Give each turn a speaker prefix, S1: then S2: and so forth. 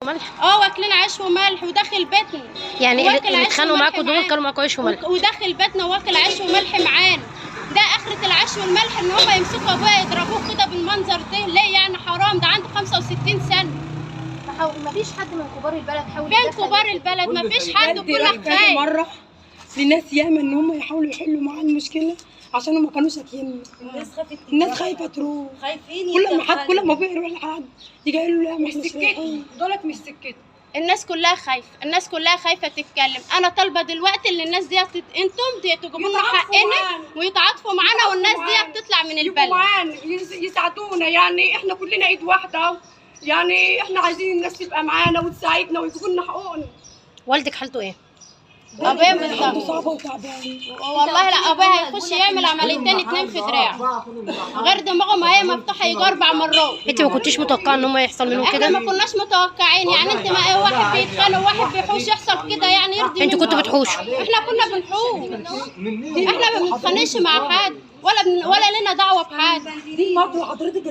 S1: ملح؟
S2: واكلين عيش وملح وداخل بيتنا.
S1: يعني اللي اتخانقوا معاكوا دول كانوا معاكوا عيش وملح؟
S2: وداخل بيتنا واكل عيش وملح معانا. ده اخرة العيش والملح ان هم يمسكوا ابويا يضربوه كده بالمنظر ده. ليه يعني؟ حرام، ده عنده 65 سنة.
S3: مفيش حد من كبار البلد حاول
S2: فين كبار البلد؟ مفيش حد، كلها خايف.
S4: مرة لناس ياما ان هم يحاولوا يحلوا معاه المشكلة عشان ما كانوش ساكنين. الناس خايفة تروح،
S3: خايفين.
S4: كل ما بيروح لحد يجي يقول له لا مش سكتي،
S3: دولت مش سكتي.
S2: الناس كلها خايفة، الناس كلها خايفة تتكلم. أنا طالبة دلوقتي إن الناس ديت أنتم تجيبوا لنا حقنا ويتعاطفوا معانا، والناس ديت تطلع من البلد.
S4: يساعدونا، يعني إحنا كلنا إيد واحدة، يعني إحنا عايزين الناس تبقى معانا وتساعدنا ويجيبوا لنا حقوقنا.
S1: والدك حالته إيه؟
S2: أبويا بالظبط
S4: صعبة وتعبانة
S2: والله. لا، أبويا هيخش يعمل عمليتين 2 في دراعه، غير دماغه ما هي مفتوحة يجي 4 مرات.
S1: أنت ما كنتيش متوقعة إن هم يحصل منهم كده؟
S2: إحنا ما كناش متوقعين، يعني أنت ما واحد بيتخانق وواحد بيحوش يحصل كده، يعني يرضي.
S1: أنتوا كنتوا بتحوشوا؟
S2: إحنا كنا بنحوش، إحنا ما بنتخانقش مع حد ولا لنا دعوة بحد.
S4: دي مطوة حضرتك